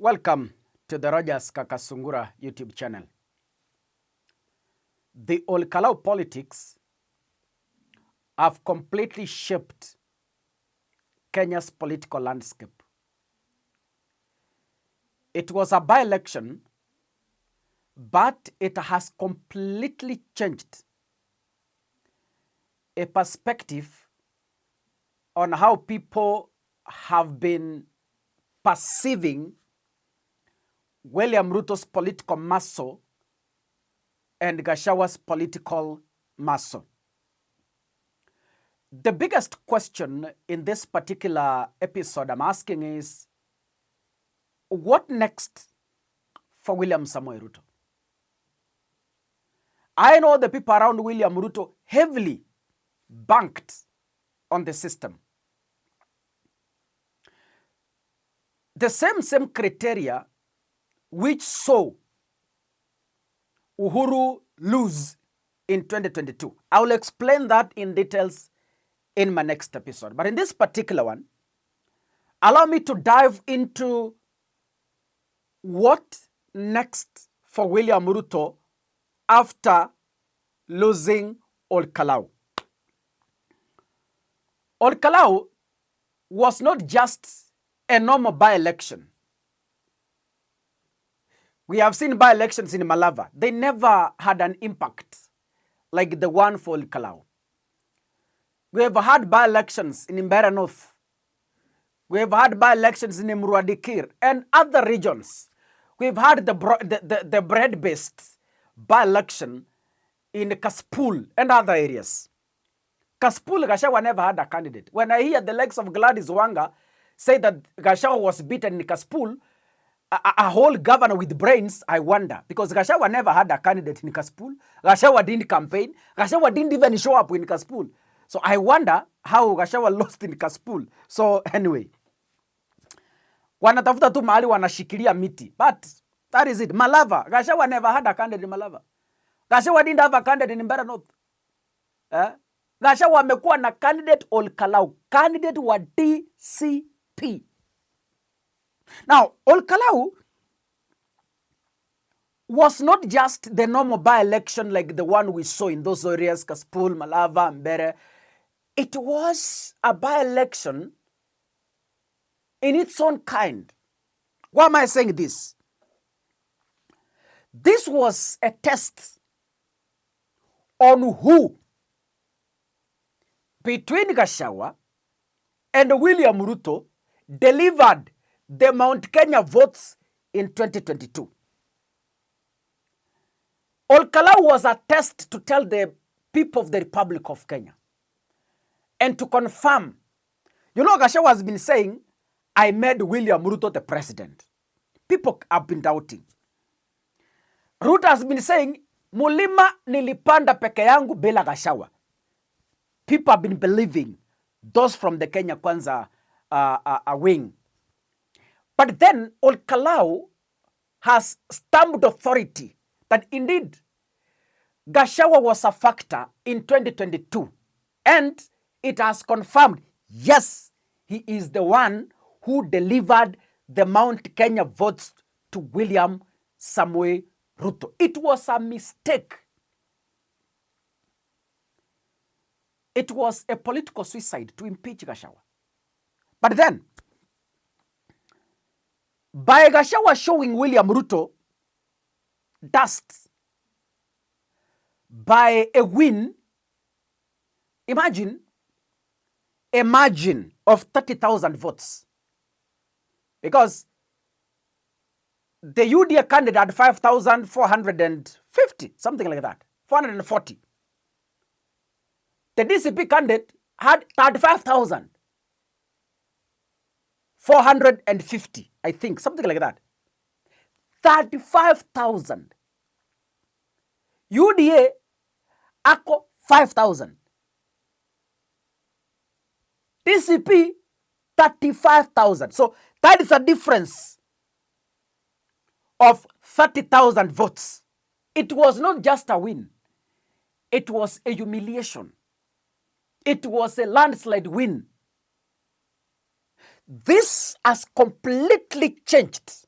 Welcome to the Rogers Kakasungura YouTube channel. The Ocala politics have completely shaped Kenya's political landscape. It was a by-election, but it has completely changed a perspective on how people have been perceiving William Ruto's political muscle and Gashawa's political muscle. The biggest question in this particular episode I'm asking is, what next for William Samoei Ruto? I know the people around William Ruto heavily banked on the system. The same criteria which saw Uhuru lose in 2022. I will explain that in details in my next episode. But in this particular one, allow me to dive into what next for William Ruto after losing Ocala. Ocala was not just a normal by-election. We have seen by-elections in Malava. They never had an impact like the one for Ocala. We have had by-elections in Mbera North. We have had by-elections in Mruadikir and other regions. We've had the bread-based by-election in Kaspul and other areas. Kaspul, Gashawa never had a candidate. When I hear the likes of Gladys Wanga say that Gashawa was beaten in Kaspul, a whole governor with brains, I wonder. Because Gashawa never had a candidate in Kaspul. Gashawa didn't campaign. Gashawa didn't even show up in Kaspul. So I wonder how Gashawa lost in Kaspul. So anyway, wanatafuta tu mahali wanashikilia miti. But that is it. Malava. Gashawa never had a candidate in Malava. Gashawa didn't have a candidate in Mbera North. Gashawa amekuwa na candidate Ocala. Candidate wa DCP. Now, Ocala was not just the normal by-election like the one we saw in those areas, Kaspul, Malava, Mbere. It was a by-election in its own kind. Why am I saying this? This was a test on who, between Gashawa and William Ruto, delivered the Mount Kenya votes in 2022. Ocala was a test to tell the people of the Republic of Kenya and to confirm. You know, Gashawa has been saying, I made William Ruto the president. People have been doubting. Ruto has been saying, mulima nilipanda peke yangu bila Gashawa. People have been believing, those from the Kenya Kwanza wing. But then Ocala has stamped authority that indeed Gashawa was a factor in 2022. And it has confirmed, yes, he is the one who delivered the Mount Kenya votes to William Samoei Ruto. It was a mistake. It was a political suicide to impeach Gashawa. But then, by Gashawa showing William Ruto dust by a win, imagine a margin of 30,000 votes. Because the UDA candidate had 5,450, something like that, 440. The DCP candidate had 35,450, I think, something like that. 35,000. UDA, ako 5,000. DCP, 35,000. So that is a difference of 30,000 votes. It was not just a win. It was a humiliation. It was a landslide win. This has completely changed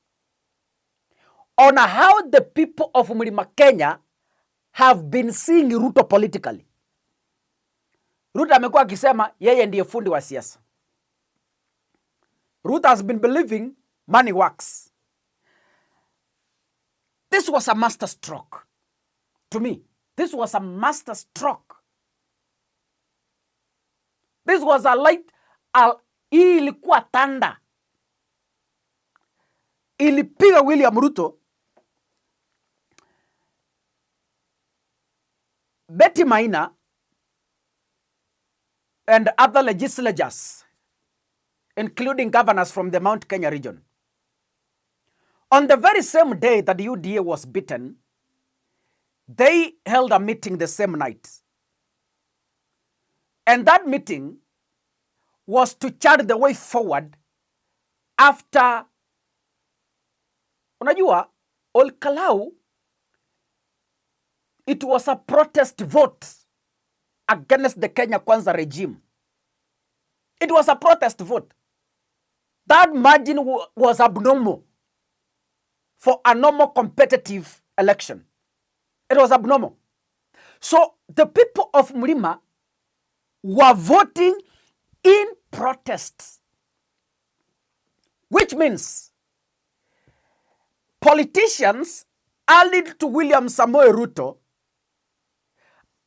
on how the people of Mlima Kenya have been seeing Ruto politically. Ruto amekuwa akisema yeye ndiye fundi wa siasa. Ruto has been believing money works. This was a master stroke. To me, this was a master stroke. This was a light, hii ilikuwa tanda. Ilipiga William Ruto. Betty Maina and other legislators, including governors from the Mount Kenya region, on the very same day that UDA was beaten, they held a meeting the same night. And that meeting was to chart the way forward after, unajua, Ocala, it was a protest vote against the Kenya Kwanza regime. It was a protest vote. That margin was abnormal for a normal competitive election. It was abnormal. So the people of Mlima were voting in protests, which means politicians allied to William Samoei Ruto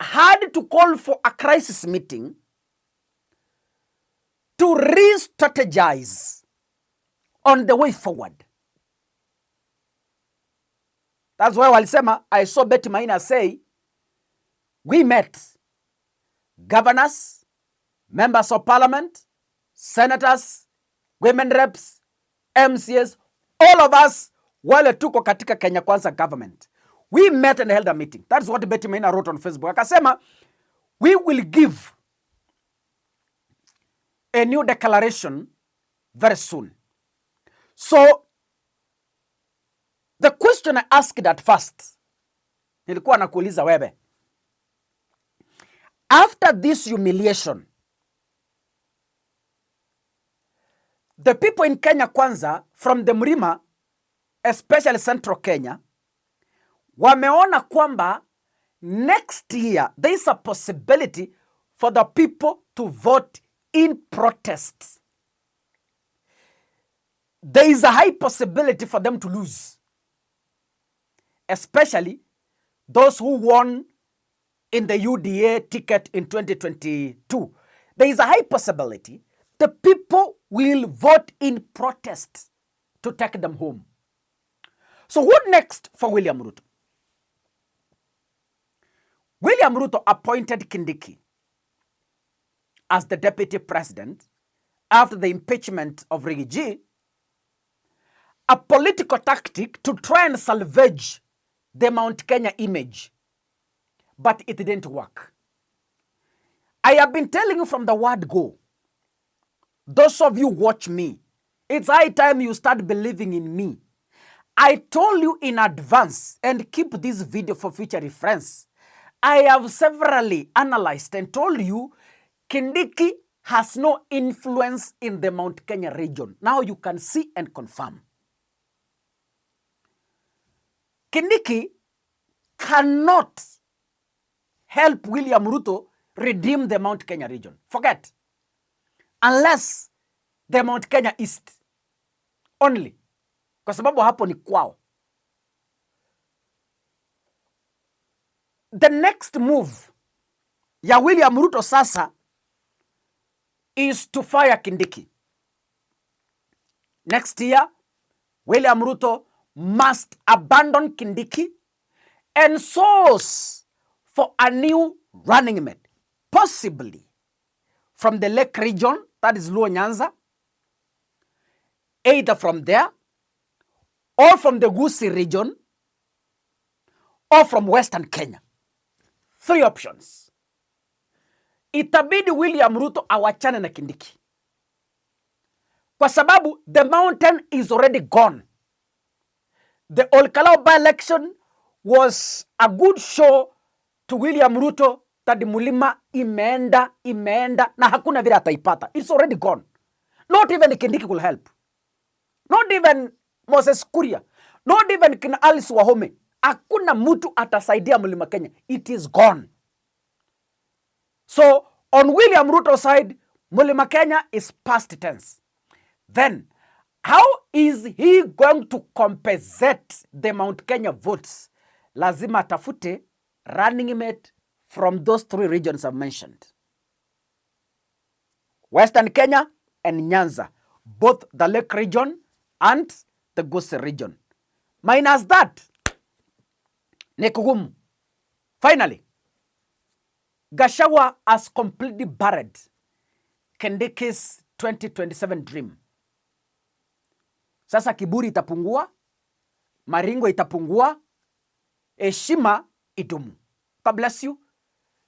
had to call for a crisis meeting to re-strategize on the way forward. That's why walisema, I saw Betty Maina say, we met governors, members of parliament, senators, women reps, MCS, all of us wale tuko katika Kenya Kwanza government. We met and held a meeting. That's what Betty Maina wrote on Facebook. Akasema, we will give a new declaration very soon. So, the question I asked at first, nilikuwa nakuuliza wewe, after this humiliation, the people in Kenya Kwanza, from the Mlima, especially Central Kenya, wameona kwamba next year there is a possibility for the people to vote in protest. There is a high possibility for them to lose, especially those who won in the UDA ticket in 2022. There is a high possibility the people will vote in protest to take them home. So what next for William Ruto? William Ruto appointed Kindiki as the deputy president after the impeachment of Riggy, a political tactic to try and salvage the Mount Kenya image. But it didn't work. I have been telling you from the word go, those of you watch me, it's high time you start believing in me. I told you in advance, and keep this video for future reference, I have severally analyzed and told you Kindiki has no influence in the Mount Kenya region. Now you can see and confirm. Kindiki cannot help William Ruto redeem the Mount Kenya region. Forget. Unless the Mount Kenya East only. Kwa sababu hapo ni kwao. The next move ya William Ruto sasa is to fire Kindiki. Next year, William Ruto must abandon Kindiki and source for a new running mate, possibly from the Lake region, that is Luo Nyanza, either from there, or from the Gusii region, or from Western Kenya. 3 options. Itabidi William Ruto awachane na Kindiki, kwa sababu the mountain is already gone. The Ocala by-election was a good show to William Ruto that Mlima imeenda na hakuna vile ataipata. It's already gone. Not even Kindiki will help. Not even Moses Kuria, not even kina Alice Wahome. Hakuna mtu atasaidia Mlima Kenya. It is gone. So on William Ruto's side, Mlima Kenya is past tense. Then how is he going to compensate the Mount Kenya votes? Lazima tafute running mate from those 3 regions I've mentioned. Western Kenya and Nyanza, both the Lake region and the Gusii region. Minus that, ni kugumu. Finally, Gashawa has completely buried Kindiki's 2027 dream. Sasa kiburi itapungua, maringo itapungua, heshima idumu. God bless you.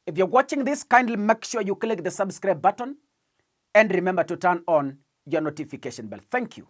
If you're watching this, kindly make sure you click the subscribe button and remember to turn on your notification bell. Thank you.